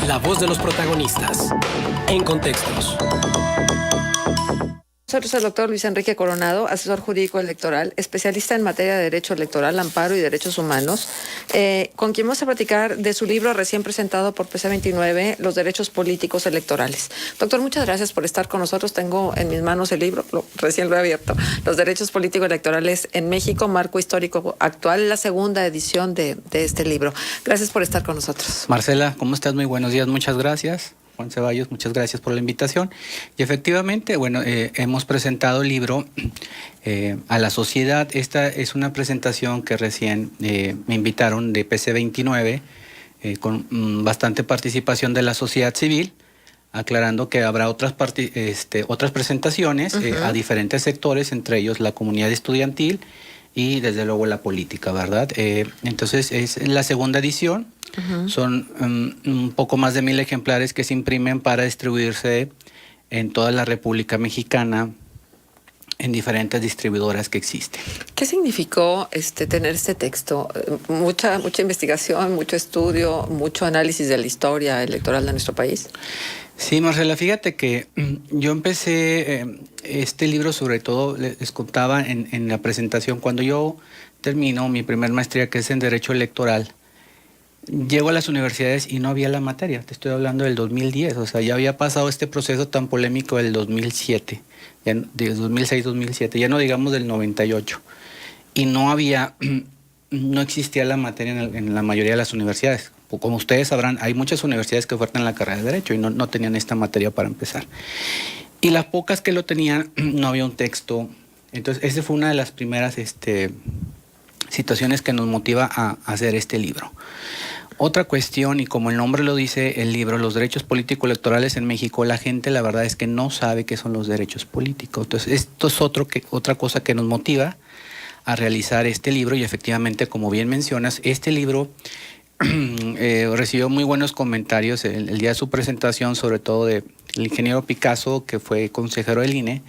La voz de los protagonistas. En Contextos. Nosotros el doctor Luis Enrique Coronado, asesor jurídico electoral, especialista en materia de derecho electoral, amparo y derechos humanos, con quien vamos a platicar de su libro recién presentado por PC29, Los derechos políticos electorales. Doctor, muchas gracias por estar con nosotros. Tengo en mis manos el libro, recién lo he abierto, Los derechos políticos electorales en México, marco histórico actual, la segunda edición de este libro. Gracias por estar con nosotros. Marcela, ¿cómo estás? Muy buenos días, muchas gracias. Juan Ceballos, muchas gracias por la invitación. Y efectivamente, bueno, hemos presentado el libro a la sociedad. Esta es una presentación que recién me invitaron de PC29, con bastante participación de la sociedad civil, aclarando que habrá otras presentaciones a diferentes sectores, entre ellos la comunidad estudiantil y desde luego la política, ¿verdad? Entonces es la segunda edición. Son un poco más de 1,000 ejemplares que se imprimen para distribuirse en toda la República Mexicana en diferentes distribuidoras que existen. ¿Qué significó tener este texto? Mucha investigación, mucho estudio, mucho análisis de la historia electoral de nuestro país. Sí, Marcela, fíjate que yo empecé este libro, sobre todo, les contaba en la presentación, cuando yo termino mi primer maestría, que es en Derecho Electoral. Llego a las universidades y no había la materia. Te estoy hablando del 2010, o sea, ya había pasado este proceso tan polémico del 2007, ya, de 2006-2007, ya no digamos del 98. Y no existía la materia en la mayoría de las universidades. Como ustedes sabrán, hay muchas universidades que ofertan la carrera de Derecho y no tenían esta materia para empezar. Y las pocas que lo tenían, no había un texto. Entonces, esa fue una de las primeras situaciones que nos motiva a hacer este libro. Otra cuestión, y como el nombre lo dice el libro, los derechos políticos electorales en México, la gente la verdad es que no sabe qué son los derechos políticos. Entonces esto es otra cosa que nos motiva a realizar este libro, y efectivamente, como bien mencionas, este libro recibió muy buenos comentarios el día de su presentación, sobre todo del ingeniero Picasso, que fue consejero del INE,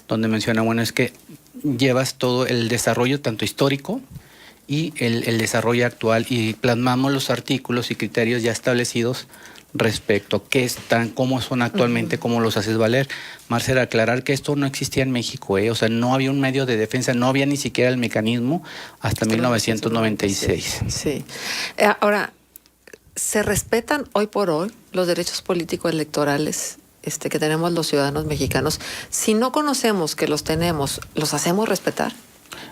donde menciona, bueno, es que llevas todo el desarrollo tanto histórico y el desarrollo actual, y plasmamos los artículos y criterios ya establecidos respecto a qué están, cómo son actualmente, cómo los haces valer. Marcela, aclarar que esto no existía en México, o sea, no había un medio de defensa, no había ni siquiera el mecanismo hasta 1996. Sí. Ahora, ¿se respetan hoy por hoy los derechos políticos electorales que tenemos los ciudadanos mexicanos? Si no conocemos que los tenemos, ¿los hacemos respetar?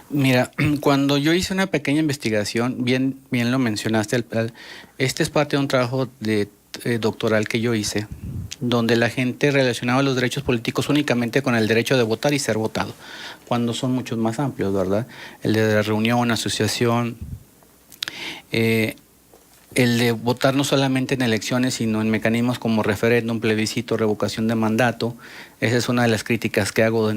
Mira, cuando yo hice una pequeña investigación, bien lo mencionaste, este es parte de un trabajo doctoral que yo hice, donde la gente relacionaba los derechos políticos únicamente con el derecho de votar y ser votado, cuando son muchos más amplios, ¿verdad? El de la reunión, asociación, el de votar no solamente en elecciones, sino en mecanismos como referéndum, plebiscito, revocación de mandato. Esa es una de las críticas que hago.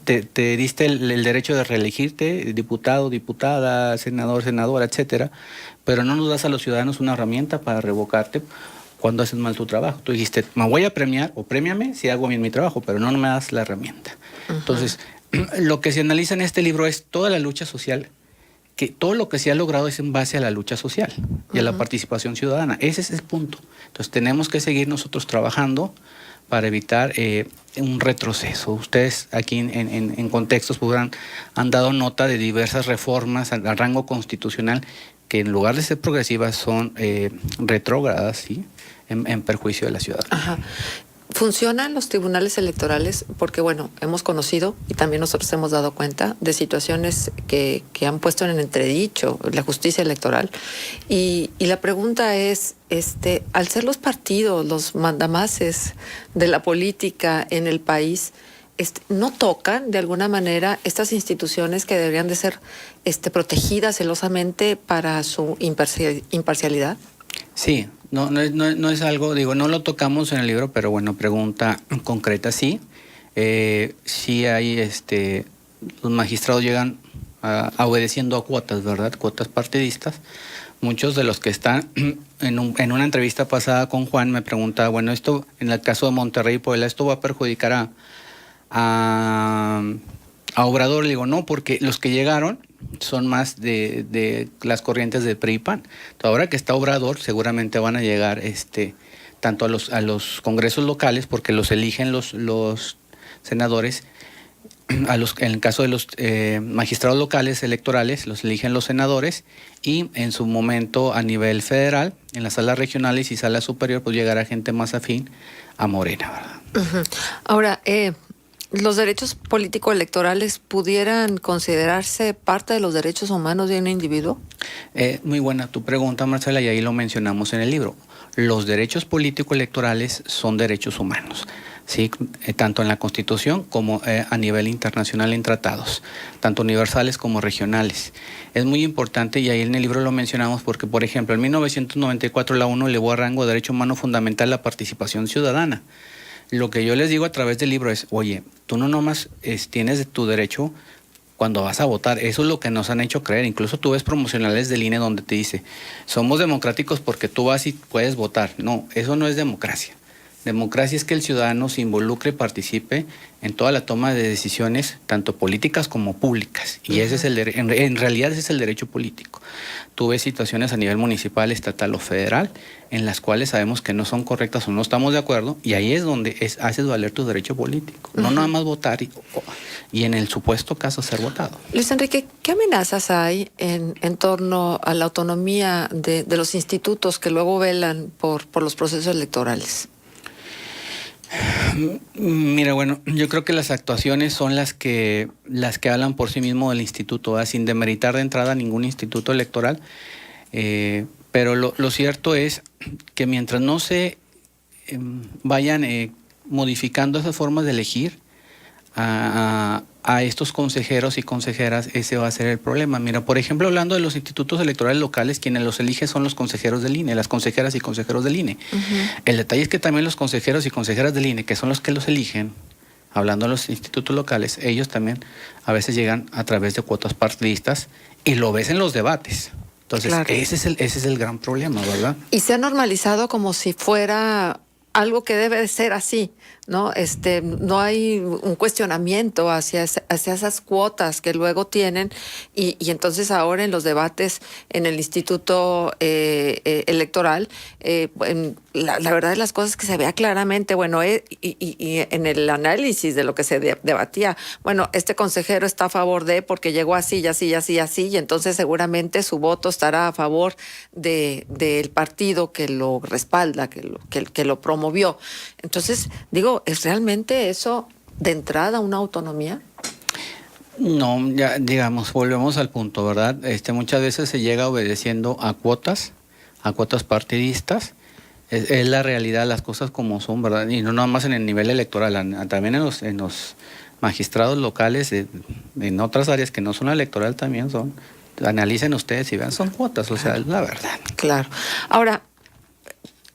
Te diste el derecho de reelegirte, diputado, diputada, senador, senadora, etcétera, pero no nos das a los ciudadanos una herramienta para revocarte cuando haces mal tu trabajo. Tú dijiste, me voy a premiar o prémiame si hago bien mi trabajo, pero no me das la herramienta. Entonces, lo que se analiza en este libro es toda la lucha social, que todo lo que se ha logrado es en base a la lucha social y a la participación ciudadana. Ese es el punto. Entonces tenemos que seguir nosotros trabajando para evitar un retroceso. Ustedes aquí en Contextos han dado nota de diversas reformas al rango constitucional que, en lugar de ser progresivas, son retrógradas, ¿sí? en perjuicio de la ciudadanía. Ajá. ¿Funcionan los tribunales electorales? Porque, bueno, hemos conocido y también nosotros hemos dado cuenta de situaciones que han puesto en entredicho la justicia electoral. Y la pregunta es, al ser los partidos, los mandamases de la política en el país, ¿no tocan de alguna manera estas instituciones que deberían de ser protegidas celosamente para su imparcialidad? Sí. No es algo, no lo tocamos en el libro, pero bueno, pregunta concreta, sí. Sí hay, los magistrados llegan obedeciendo a cuotas, ¿verdad? Cuotas partidistas. Muchos de los que están en una entrevista pasada con Juan me preguntaba, bueno, esto en el caso de Monterrey y Puebla, ¿esto va a perjudicar a a Obrador le digo, no, porque los que llegaron son más de las corrientes de PRI y PAN. Entonces, ahora que está Obrador, seguramente van a llegar tanto a los congresos locales, porque los eligen los senadores, en el caso de los magistrados locales electorales, los eligen los senadores, y en su momento a nivel federal, en las salas regionales y sala superior, pues llegará gente más afín a Morena, ¿verdad? Uh-huh. Ahora, ¿los derechos político-electorales pudieran considerarse parte de los derechos humanos de un individuo? Muy buena tu pregunta, Marcela, y ahí lo mencionamos en el libro. Los derechos político-electorales son derechos humanos, ¿sí? Tanto en la Constitución como a nivel internacional en tratados, tanto universales como regionales. Es muy importante, y ahí en el libro lo mencionamos, porque, por ejemplo, en 1994 la ONU elevó a rango de derecho humano fundamental la participación ciudadana. Lo que yo les digo a través del libro es, oye, tú no nomás tienes tu derecho cuando vas a votar. Eso es lo que nos han hecho creer. Incluso tú ves promocionales del INE donde te dice, somos democráticos porque tú vas y puedes votar. No, eso no es democracia. Democracia es que el ciudadano se involucre y participe en toda la toma de decisiones, tanto políticas como públicas. Y ese es en realidad ese es el derecho político. Tú ves situaciones a nivel municipal, estatal o federal, en las cuales sabemos que no son correctas o no estamos de acuerdo, y ahí es donde haces valer tu derecho político. No nada más votar y en el supuesto caso ser votado. Luis Enrique, ¿qué amenazas hay en torno a la autonomía de los institutos que luego velan por los procesos electorales? Mira, bueno, yo creo que las actuaciones son las que hablan por sí mismo del instituto, ¿verdad? Sin demeritar de entrada ningún instituto electoral, pero lo cierto es que mientras no se vayan modificando esas formas de elegir a estos consejeros y consejeras, ese va a ser el problema. Mira, por ejemplo, hablando de los institutos electorales locales, quienes los eligen son los consejeros del INE, las consejeras y consejeros del INE. Uh-huh. El detalle es que también los consejeros y consejeras del INE, que son los que los eligen, hablando de los institutos locales, ellos también a veces llegan a través de cuotas partidistas, y lo ves en los debates. Entonces, claro, ese es el gran problema, ¿verdad? Y se ha normalizado como si fuera algo que debe de ser así, ¿no? No hay un cuestionamiento hacia esas cuotas que luego tienen, y entonces ahora en los debates en el Instituto Electoral, la verdad de las cosas que se vea claramente, bueno, y en el análisis de lo que se debatía, bueno, este consejero está a favor de, porque llegó así, y así, y así, y así, y entonces seguramente su voto estará a favor del partido que lo respalda, que lo promovió. Entonces, digo, ¿es realmente eso de entrada una autonomía? No, ya digamos, volvemos al punto, ¿verdad? Muchas veces se llega obedeciendo a cuotas partidistas. Es la realidad, las cosas como son, ¿verdad? Y no nada más en el nivel electoral, también en los magistrados locales, en otras áreas que no son la electoral también son. Analicen ustedes y vean, son cuotas, o sea, es la verdad. Claro. Ahora,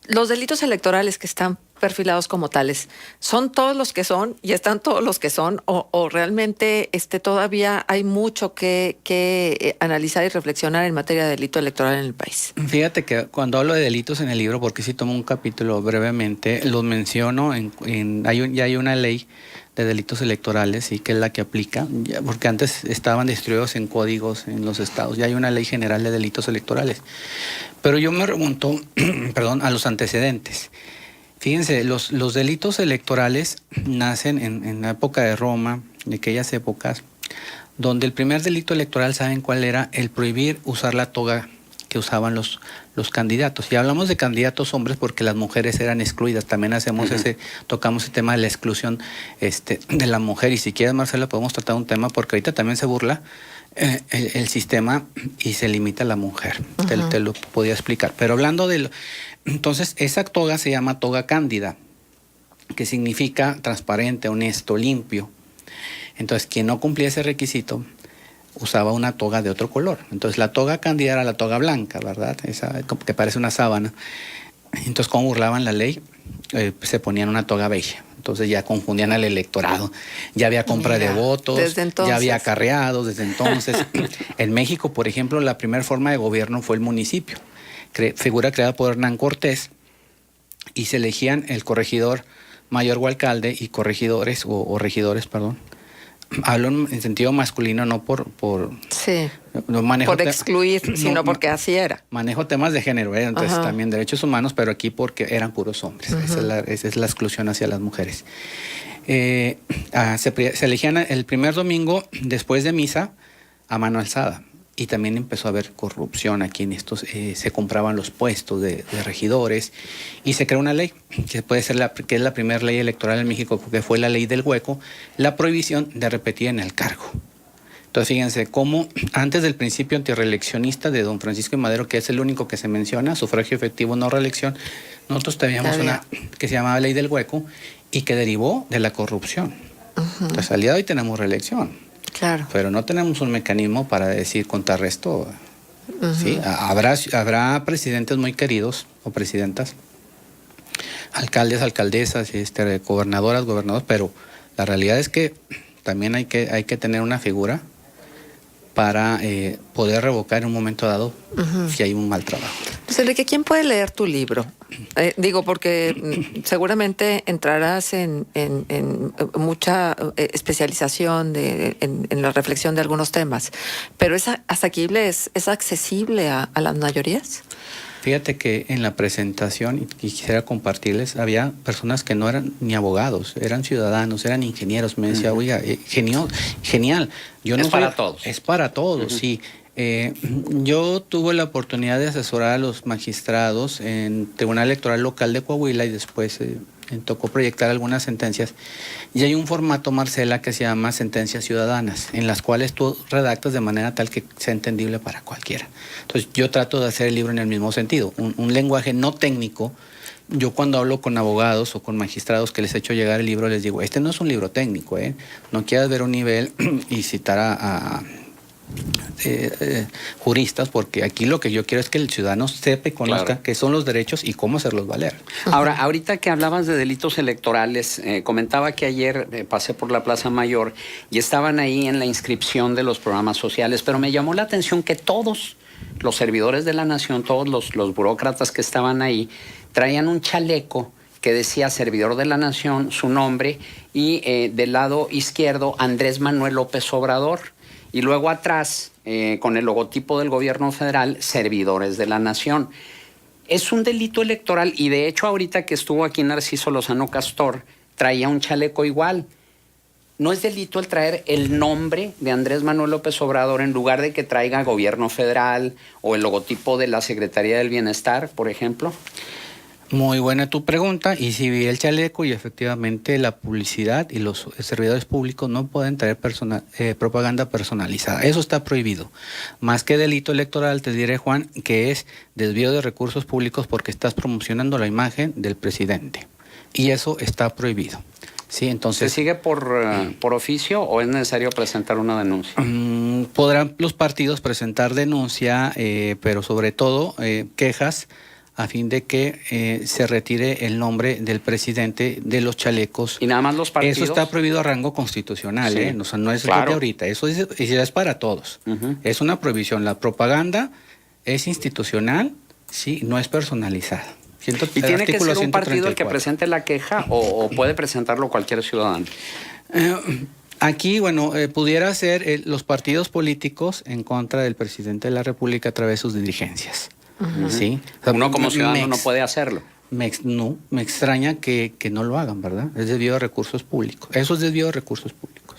los delitos electorales que están perfilados como tales, ¿son todos los que son y están todos los que son, o realmente todavía hay mucho que analizar y reflexionar en materia de delito electoral en el país? Fíjate que cuando hablo de delitos en el libro, porque sí tomo un capítulo brevemente, los menciono, ya hay una ley de delitos electorales, sí, que es la que aplica, porque antes estaban distribuidos en códigos en los estados, ya hay una ley general de delitos electorales. Pero yo me remonto, a los antecedentes. Fíjense, los delitos electorales nacen en la época de Roma, de aquellas épocas, donde el primer delito electoral, ¿saben cuál era? El prohibir usar la toga que usaban los candidatos. Y hablamos de candidatos hombres porque las mujeres eran excluidas. También tocamos el tema de la exclusión de la mujer. Y si quieres, Marcela, podemos tratar un tema, porque ahorita también se burla el sistema y se limita a la mujer. Uh-huh. Te lo podía explicar. Pero hablando entonces, esa toga se llama toga cándida, que significa transparente, honesto, limpio. Entonces, quien no cumplía ese requisito usaba una toga de otro color. Entonces, la toga cándida era la toga blanca, ¿verdad? Esa que parece una sábana. Entonces, como burlaban la ley, se ponían una toga beige. Entonces ya confundían al electorado. Ya había compra de votos, ya había acarreados desde entonces. En México, por ejemplo, la primera forma de gobierno fue el municipio. Figura creada por Hernán Cortés, y se elegían el corregidor mayor o alcalde y corregidores o regidores, hablo en sentido masculino, no por Sí. no manejo Por excluir, sino porque así era. manejo temas de género, entonces Ajá. también derechos humanos, pero aquí porque eran puros hombres. Esa es la exclusión hacia las mujeres. Se elegían el primer domingo después de misa a mano alzada. Y también empezó a haber corrupción aquí en estos, se compraban los puestos de regidores y se creó una ley que puede ser que es la primera ley electoral en México, porque fue la ley del hueco, la prohibición de repetir en el cargo. Entonces fíjense cómo antes del principio antirreeleccionista de don Francisco I. Madero, que es el único que se menciona, sufragio efectivo, no reelección, nosotros teníamos una que se llamaba ley del hueco y que derivó de la corrupción. Entonces al día de hoy tenemos reelección. Claro. Pero no tenemos un mecanismo para decir contrarresto. ¿Sí? Habrá presidentes muy queridos o presidentas, alcaldes, alcaldesas, gobernadoras, gobernadores, pero la realidad es que también hay que tener una figura para poder revocar en un momento dado si hay un mal trabajo. Pues Enrique, ¿quién puede leer tu libro? Digo, porque seguramente entrarás en mucha especialización en la reflexión de algunos temas, pero ¿es asequible, es accesible a las mayorías? Fíjate que en la presentación, y quisiera compartirles, había personas que no eran ni abogados, eran ciudadanos, eran ingenieros. Me decía, oiga, genial. Yo no para todos. Es para todos, sí. Yo tuve la oportunidad de asesorar a los magistrados en Tribunal Electoral Local de Coahuila y después me tocó proyectar algunas sentencias. Y hay un formato, Marcela, que se llama sentencias ciudadanas, en las cuales tú redactas de manera tal que sea entendible para cualquiera. Entonces yo trato de hacer el libro en el mismo sentido, un lenguaje no técnico. Yo cuando hablo con abogados o con magistrados que les he hecho llegar el libro, les digo, este no es un libro técnico, no quieras ver un nivel y citar a juristas, porque aquí lo que yo quiero es que el ciudadano sepa y conozca qué son los derechos y cómo hacerlos valer. Ahora, ahorita que hablabas de delitos electorales, comentaba que ayer pasé por la Plaza Mayor y estaban ahí en la inscripción de los programas sociales, pero me llamó la atención que todos los servidores de la nación, todos los burócratas que estaban ahí, traían un chaleco que decía servidor de la nación, su nombre, y del lado izquierdo Andrés Manuel López Obrador. Y luego atrás, con el logotipo del gobierno federal, servidores de la nación. Es un delito electoral y de hecho ahorita que estuvo aquí Narciso Lozano Castor, traía un chaleco igual. ¿No es delito el traer el nombre de Andrés Manuel López Obrador en lugar de que traiga gobierno federal o el logotipo de la Secretaría del Bienestar, por ejemplo? Muy buena tu pregunta, y si vi el chaleco y efectivamente la publicidad y los servidores públicos no pueden traer propaganda personalizada. Eso está prohibido. Más que delito electoral, te diré, Juan, que es desvío de recursos públicos porque estás promocionando la imagen del presidente. Y eso está prohibido. Sí, entonces, ¿se sigue por oficio o es necesario presentar una denuncia? Podrán los partidos presentar denuncia, pero sobre todo quejas a fin de que se retire el nombre del presidente de los chalecos. Y nada más los partidos. Eso está prohibido a rango constitucional, Sí, o sea, no es claro. de ahorita, eso es para todos. Es una prohibición. La propaganda es institucional, sí, no es personalizada. ¿Y tiene que ser un partido el que presente la queja o puede presentarlo cualquier ciudadano? Aquí, bueno, pudiera ser los partidos políticos en contra del presidente de la República a través de sus dirigencias. ¿Sí? O sea, uno como ciudadano no puede hacerlo. Me extraña que no lo hagan, ¿verdad? Es desvío de recursos públicos. Eso es desvío de recursos públicos.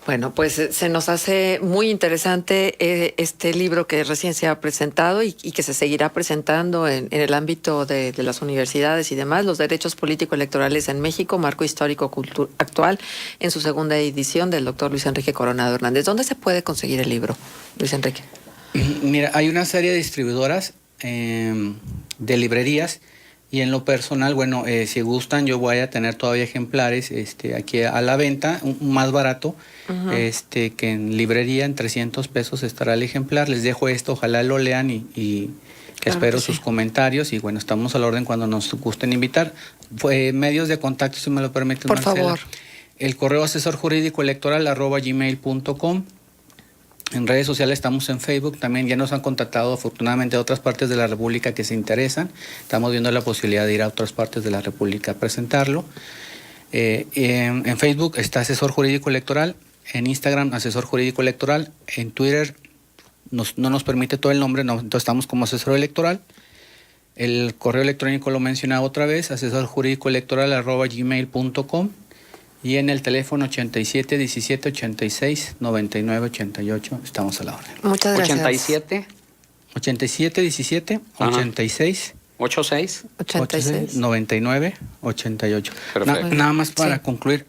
Bueno, pues se nos hace muy interesante este libro que recién se ha presentado y que se seguirá presentando en el ámbito de las universidades y demás, Los derechos político-electorales en México, marco histórico actual, en su segunda edición del doctor Luis Enrique Coronado Hernández. ¿Dónde se puede conseguir el libro, Luis Enrique? Mira, hay una serie de distribuidoras de librerías. Y en lo personal, bueno, si gustan, yo voy a tener todavía ejemplares aquí a la venta, más barato, que en librería, en 300 pesos estará el ejemplar. Les dejo esto, ojalá lo lean y claro, espero sus comentarios. Y bueno, estamos a la orden cuando nos gusten invitar. Medios de contacto, si me lo permiten, por Marcela. favor. El correo asesorjurídicoelectoral@gmail.com. En redes sociales estamos en Facebook, también ya nos han contactado afortunadamente de otras partes de la República que se interesan. Estamos viendo la posibilidad de ir a otras partes de la República a presentarlo. En Facebook está Asesor Jurídico Electoral, En Instagram, asesor jurídico electoral. En Twitter no nos permite todo el nombre, entonces estamos como asesor electoral. El correo electrónico lo mencionaba otra vez, asesorjurídicoelectoral@gmail.com. Y en el teléfono 87 17 86 99 88 estamos a la orden. Muchas gracias. 87 87 17 86 86 86. 99 88. Perfecto. Nada más para Sí. concluir,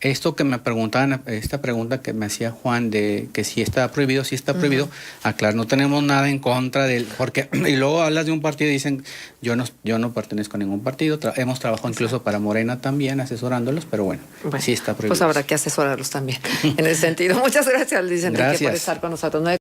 esto que me preguntaban, esta pregunta que me hacía Juan de que si está prohibido, si está prohibido, aclarar, no tenemos nada en contra del, porque, y luego hablas de un partido y dicen, yo no pertenezco a ningún partido, hemos trabajado incluso para Morena también, asesorándolos, pero bueno, sí está prohibido. Pues habrá que asesorarlos también en ese sentido. Muchas gracias, Luis Enrique, por Gracias. estar con nosotros.